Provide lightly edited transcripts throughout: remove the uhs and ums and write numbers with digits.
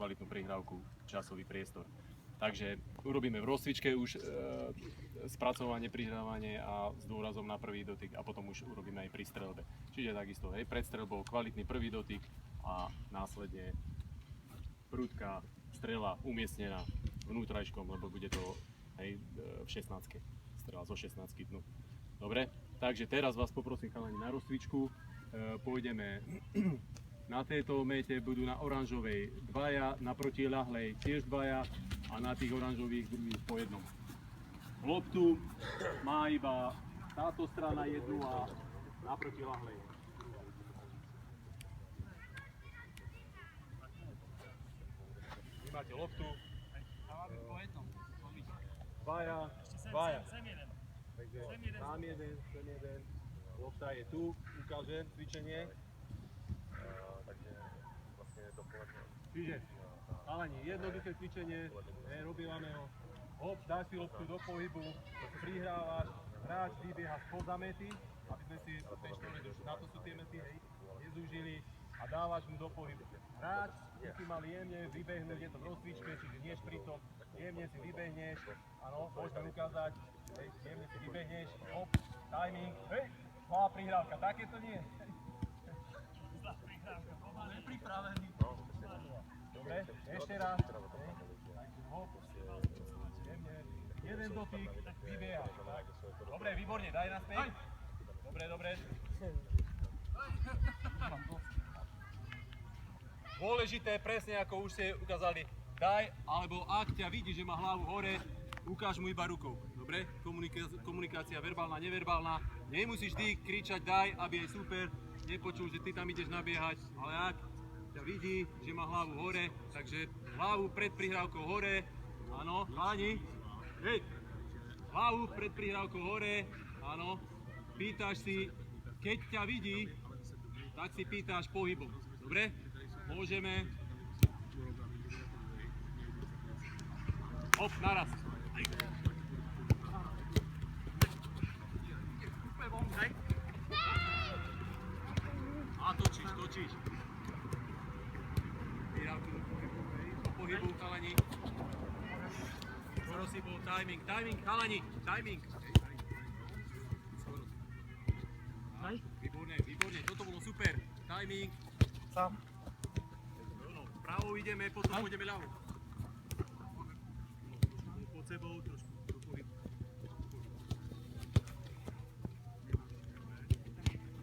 kvalitnú prihrávku, časový priestor. Takže urobíme v rozcvičke už spracovanie, prihrávanie a s dôrazom na prvý dotyk a potom už urobíme aj pri streľbe. Čiže takisto, hej, pred streľbou kvalitný prvý dotyk a následne prudká strela umiestnená vnútrajškom, lebo bude to, hej, v 16. Strela zo 16 dnu. Dobre, takže teraz vás poprosím, chalani, na rozcvičku. Pôjdeme na tejto mete, budú na oranžovej dvaja, na protiľahlej tiež dvaja a na tých oranžových druhých po jednom. Loptu má iba táto strana jednu a na protiľahlej. Vy máte loptu. Dvaja. Takže tam jeden, sem jeden. Lopta je tu, ukážem cvičenie. Takže vlastne dopoledne. Čiže, chalani, jednoduché cvičenie, robíme ho. Hop, dáš si loptu do pohybu, prihrávaš, hráč vybieha spoza mety, aby sme si tej štore došli, na to sú tie mety, hej, nezúžili a dávaš mu do pohybu. Hráč si mal jemne vybehnúť, je to v rozcvičke, čiže nie špritom, jemne si vybehneš, áno, môžeme ukázať, hej, jemne si vybehneš, hop, timing, hej, zlá prihrávka, takéto nie. Zlá prihrávka, nepripravený. Dobre, ešte raz, hej, takže hop, jemne, jeden dotyk, vybiehaš, tak. Dobre, výborne, daj naspäť. Dobre. Dôležité, presne ako už ste ukázali, daj, alebo ak ťa vidí, že má hlavu hore, ukáž mu iba rukou. Dobre? Komunikácia verbálna, neverbálna. Nemusíš vždy kričať daj, aby aj super nepočul, že ty tam ideš nabiehať, ale ak ťa vidí, že má hlavu hore, takže hlavu pred prihrávkou hore, áno, chalani, hej, hlavu pred prihrávkou hore, áno, pýtaš si, keď ťa vidí, tak si pýtaš pohybom, dobre? Môžeme. Hop, naraz. A točíš. Výrávku do pohybu, chalani. Skoro si bol timing, chalani, timing. Výborne, toto bolo super. Timing. Sám. Pravou ideme, potom pôjdeme ľavou. Pod sebou, trošku do pohybu.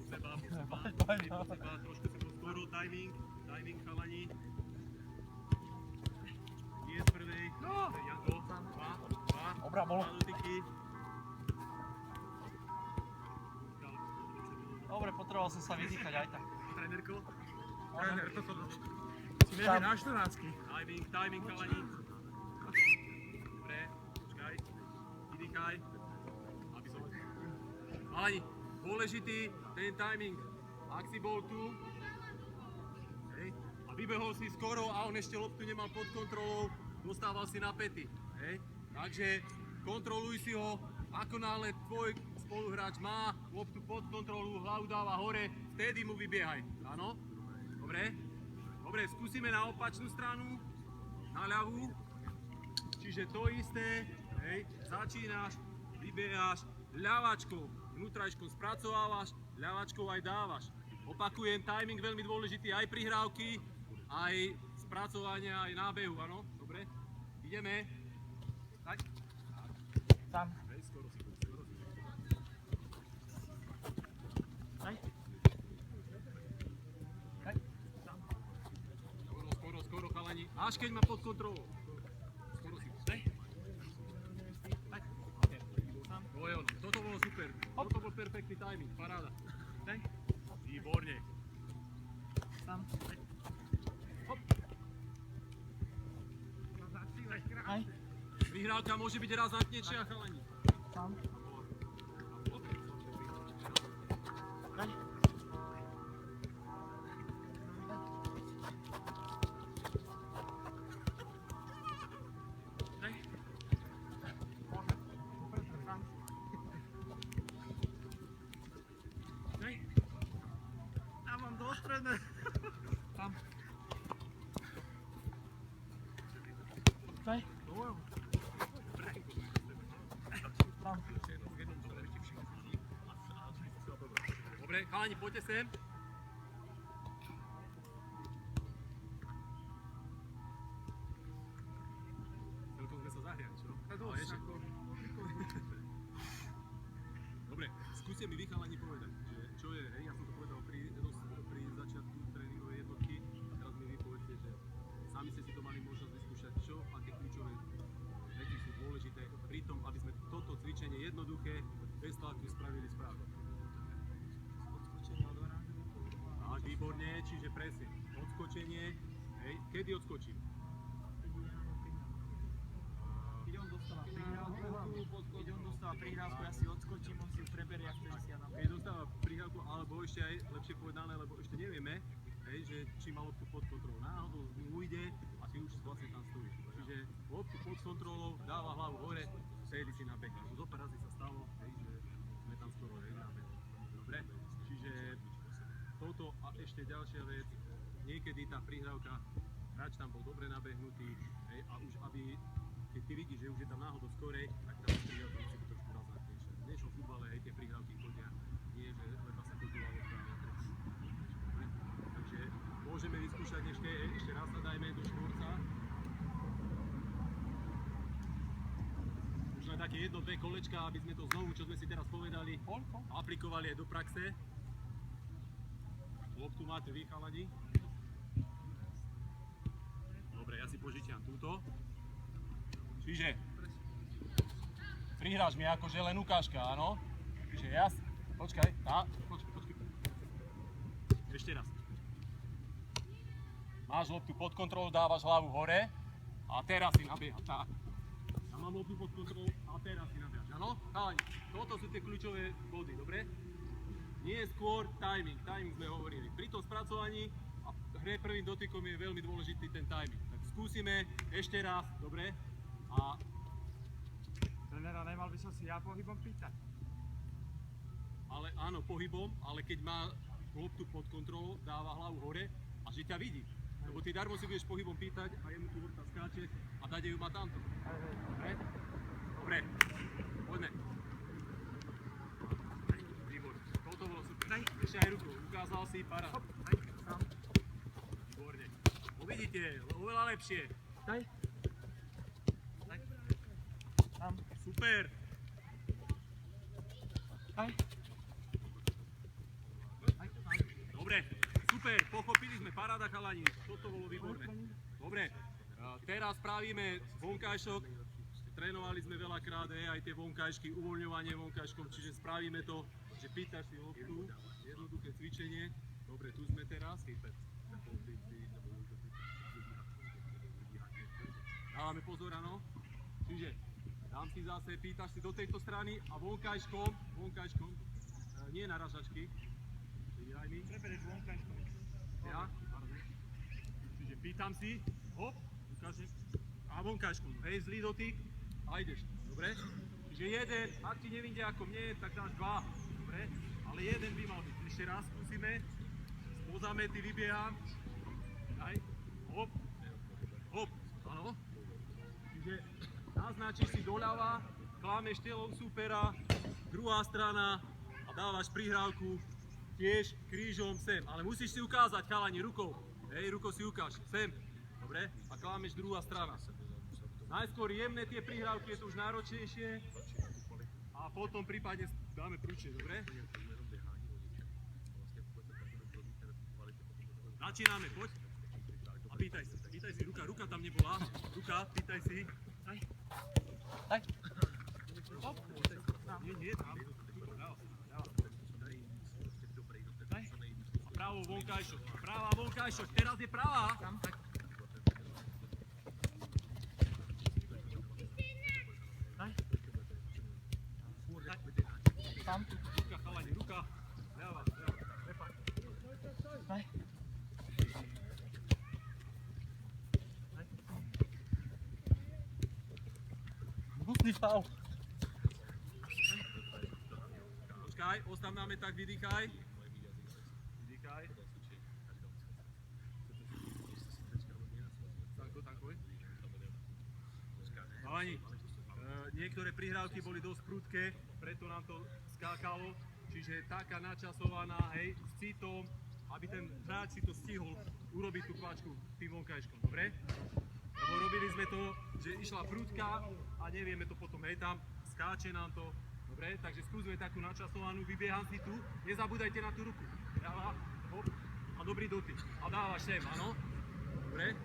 Pod seba, trošku si skoro, timing, chalani. Nie z prvej, Janko, dva dotyky. Dobre, potreboval som sa vyzýchať aj tak. Trénerko? Tréner, toto Si vieme na 14. Timing, chalani. Dobre, počkaj, vydýchaj. Aby som... Chalani, dôležitý ten timing. Ak si bol tu, hej, a vybehol si skoro a on ešte loptu nemal pod kontrolou, dostával si na pety, hej. Takže kontroluj si ho, ako náhle tvoj spoluhráč má loptu pod kontrolu, hlavu dáva hore, vtedy mu vybiehaj, áno? Dobre, skúsime na opačnú stranu, na ľavú, čiže to isté, hej, začínaš, vybiehaš, ľavačkou, vnútrajškom spracovávaš, ľavačkou aj dávaš. Opakujem, timing veľmi dôležitý, aj prihrávky, aj spracovania, aj nábehu, áno? Dobre, ideme. Tak. Tam. Hej, skoro si. Aj. Skoro, chalani, až keď má pod kontrolou. Skoro si. Daj. To je ono. Toto bolo super. Toto bol perfektný timing. Paráda. Daj. Výborne. Tam. Hop. Aj. Vyhrávka môže byť razantnejšia, chalani. Tam. Aj. Ja mám dostredné. Tam. Daj. Tam. Dobre, chalani, poďte sem. Celkom sme sa zahriali, čo? Ale ešte. Dobre, skúste mi vy chalani povedať, že čo je, hej, ja som to povedal pri začiatku tréningovej jednotky, teraz mi vy povedzte, že sami ste si to mali možnosť vyskúšať, čo, aké kľúčové veci sú dôležité pri tom, aby sme toto cvičenie jednoduché, bez tlaku spravili správne. Odskočenie od oránu. Tak, výborne, čiže presne, odskočenie, hej, kedy odskočím? Keď on dostáva prihrávku, ja si odskočím, on si ju preberie a vtedy si ja dám. Keď dostáva prihrávku, alebo ešte aj lepšie povedané, lebo ešte nevieme, hej, že či má loptu pod kontrolou. Náhodou mu ujde a ty už vlastne tam stojíš. Čiže loptu pod kontrolou, dáva hlavu hore, vtedy si nabehne. Zopár razy sa stalo, hej, že sme tam skoro nabehli. Dobre? Čiže toto a ešte ďalšia vec, niekedy tá prihrávka, hráč tam bol dobre nabehnutý, hej, a už aby, keď ty vidíš, že už je tam náhodou skorej, tak tá prihrávka musí byť trošku razantnejšia. V dnešnom futbale, hej, tie prihrávky chodia, nie že leba sa kotová lopta na tretí. Dobre? Takže môžeme vyskúšať ešte raz sa dajme do štvorca. Už len také jedno, dve kolečka, aby sme to znovu, čo sme si teraz povedali, aplikovali aj do praxe. Loptu máte vy, chalani. Dobre, ja si požičiam túto. Čiže prihráš mi akože len ukážka, áno? Čiže ja... Počkaj, počkaj. Ešte raz. Máš loptu pod kontrolou, dávaš hlavu hore a teraz si nabiehaš. Tak. Ja mám loptu pod kontrolou a teraz si nabiehaš, áno? Chalani, toto sú tie kľúčové body, dobre? Nie skôr timing sme hovorili. Pri tom spracovaní a hre prvým dotykom je veľmi dôležitý ten timing. Tak skúsime ešte raz, dobre? A... Trenera, nemal by som si ja pohybom pýtať. Ale áno, pohybom, ale keď má loptu pod kontrolou, dáva hlavu hore a že ťa vidí. Lebo ty darmo si budeš pohybom pýtať a jemu tu lopta skáče a dade ju má tamto. Dobre? Dobre, poďme. Výborne, toto bolo super. Ešte aj rukou, ukázal si, paráda. Výborne. Uvidíte, oveľa lepšie. Daj. Tam. Super. Daj. Dobre, super, pochopili sme, paráda chalani, toto bolo výborné. Dobre, teraz spravíme vonkajšok, trénovali sme veľakrát aj tie vonkajšky, uvoľňovanie vonkajškom, čiže spravíme to, že pýtaš si loptu, jednoduché cvičenie. Dobre, tu sme teraz. Dávame pozor, áno. Čiže dám si zase, pýtaš si do tejto strany a vonkajškom, nie naražačky. Daj mi. Prebereš vonkajškom. Ja? Čiže pýtam si, hop, ukážem. A vonkajškom, hej, zlý dotyk a ideš. Dobre? Čiže jeden, ak ti nevíde ako mne, tak dáš dva. Dobre? Ale jeden by mal byť. Ešte raz skúsime. Spoza mety vybieham. Daj. Hop. Hop. Áno. Čiže naznačíš si doľava, klámeš telom supera, druhá strana a dávaš prihrávku tiež krížom sem. Ale musíš si ukázať, chalani, rukou. Hej, rukou si ukáž. Sem. Dobre? A klámeš druhá strana. Najskôr jemné tie prihrávky, je to už náročnejšie. A potom prípadne dáme prúčie, dobre? Začíname, poď. A pýtaj si, ruka tam nebola. Ruka, pýtaj si. Daj. Daj. Hop. Nie, tam. Daj. A pravou vonkajšok. Pravá vonkajšok, teraz je pravá. Tam, tak. Daj. Tam. Ruka, chalani, ruka. Ľava. Prepáč. Daj. Hnusný faul. Počkaj, ostav na metách, vydýchaj. Vydýchaj. Tanko. Chalani, niektoré prihrávky boli dosť prudké, preto nám to skákalo, čiže taká načasovaná, hej, s citom, aby ten hráč si to stihol urobiť tú kvačku tým vonkajškom, dobre? Lebo robili sme to, že išla prudká a nevieme to potom, hej, tam skáče nám to, dobre? Takže skúsme takú načasovanú, vybieham si tu, nezabúdajte na tú ruku, dáva, hop, a dobrý dotyk, a dávaš sem, áno? Dobre?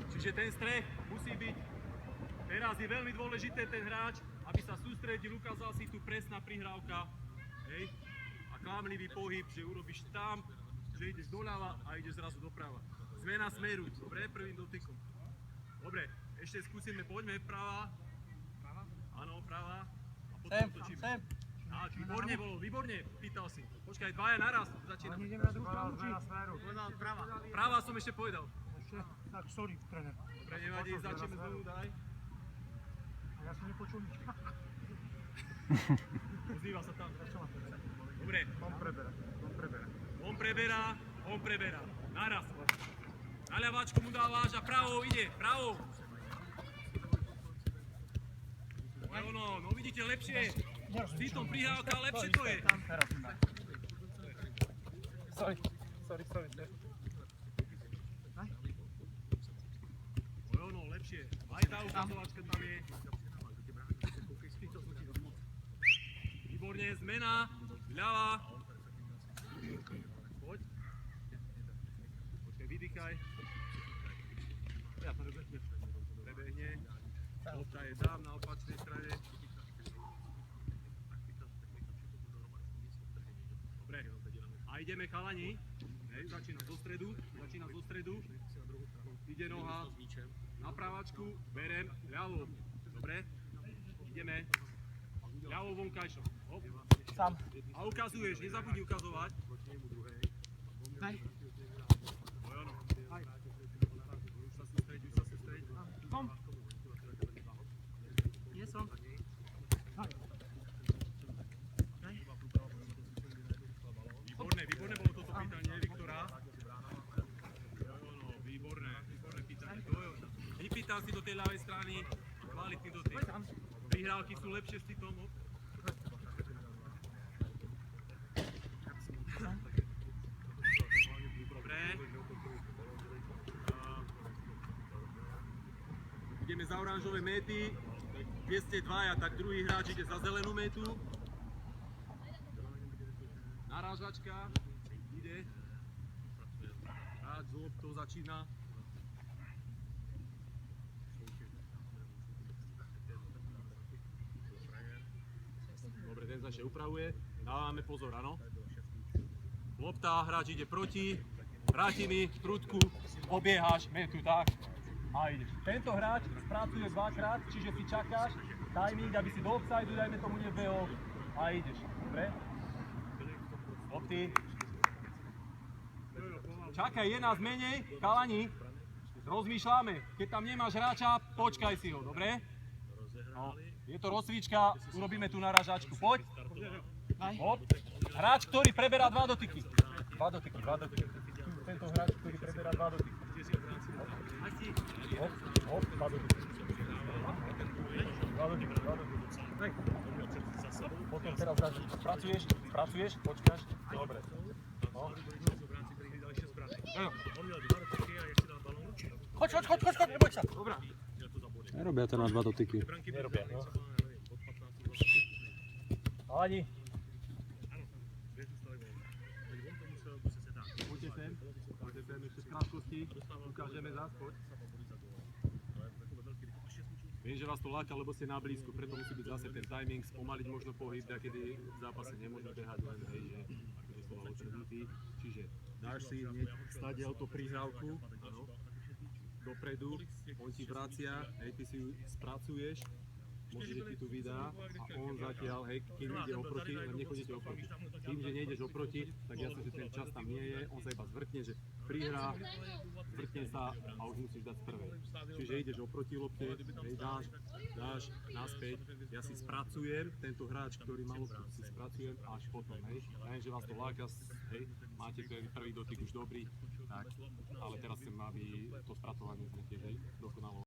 Čiže ten streh musí byť, teraz je veľmi dôležité ten hráč, aby sa sústredil, ukázal si tu presná prihrávka, hej, a klamlivý pohyb, že urobíš tam, že ideš doľava a ideš zrazu doprava. Zmena smeru, dobre, prvým dotykom. Dobre, ešte skúsime, poďme, pravá. Áno, pravá. A potom točíme. Á, výborne bolo, výborne, pýtal si. Počkaj, dvaja naraz, začíname. Ideme na druhú stranu, či? Práva som ešte povedal. Ešte, tak sorry, tréner. Dobre, nevadí, začneme znovu, daj. A ja som nepočul nič. Ozýva sa tam. Dobre. On preberá. Naraz. Na ľaváčku mu dávaš a pravou ide, pravou. No vidíte, lepšie. S citom prihrávka, lepšie to je. Sorry. No, lepšie. Aj tá ukazovačka tam je. Výborne, zmena. Ľava. Poď. Počkaj, vydýchaj. Prebehne. Lopta je tam na opačnej strane. Dobre. A ideme, chalani. Hej, začína zo stredu. Ide noha na pravačku. Berem ľavou. Dobre. Ideme. Ľavou vonkajšom. Hop. Sám. A ukazuješ, nezabudni ukazovať. Hej. Už sa sústreď. Som. Nie som. Výborné bolo toto pýtanie, Viktora. Výborné pýtanie. Vypýtal si do tej ľavej strany, kvalitný dotyk. Prihrávky sú lepšie s citom. Dobre. Ideme za oranžové méty. Kde ste dvaja, tak druhý hráč ide za zelenú métu. Narážačka. Ide. Hráč z loptou začína. Dobre, ten sa ešte upravuje. Dávame pozor, áno. Lopta, hráč ide proti. Vráti mi prudku. Obiehaš métu, tak. A ideš. Tento hráč spracuje dvakrát, čiže si čakáš timing, aby si do offsideu, dajme tomu, nebehol a ideš. Dobre? Lopty. Čakaj, je nás menej, chalani. Rozmýšľame. Keď tam nemáš hráča, počkaj si ho, dobre? No, je to rozcvička, urobíme tú narážačku. Poď. Hop. Hráč, ktorý preberá dva dotyky. Dva dotyky. Tento hráč, ktorý preberá dva dotyky. Hop, dva dotyky. Potom teraz spracuješ, počkáš. Dobre. No. Choď, neboj sa. Dobrá. Nerobia to na dva dotyky. Nerobia, no. Chalani. Poďte sem, ešte v krátkosti, ukážeme zás, poď. Viem, že vás to láka, lebo ste na blízku, preto musí byť zase ten timing, spomaliť možno pohyb, kedy v zápase nemôžeme behať len, hej, že akože slova odšednutý. Čiže dáš si hneď stadiaľ to prihrávku, áno, dopredu, on ti vracia, hej, ty si ju spracuješ, možno, že ti tu vydá a on zatiaľ, hej, kým ide oproti, len nechodíte oproti. Tým, že nejdeš oproti, tak jasne, že ten čas tam nie je, on sa iba zvrtne, že prihrá, zvrtne sa a už musíš dať z prvej. Čiže ideš oproti lopte, hej, dáš naspäť, ja si spracujem, tento hráč, ktorý má loptu, si spracujem až potom, hej. Ja viem, že vás to láka, hej, máte ten prvý dotyk už dobrý, tak, ale teraz chcem, aby to spracovanie sme tiež, hej, dokonalo.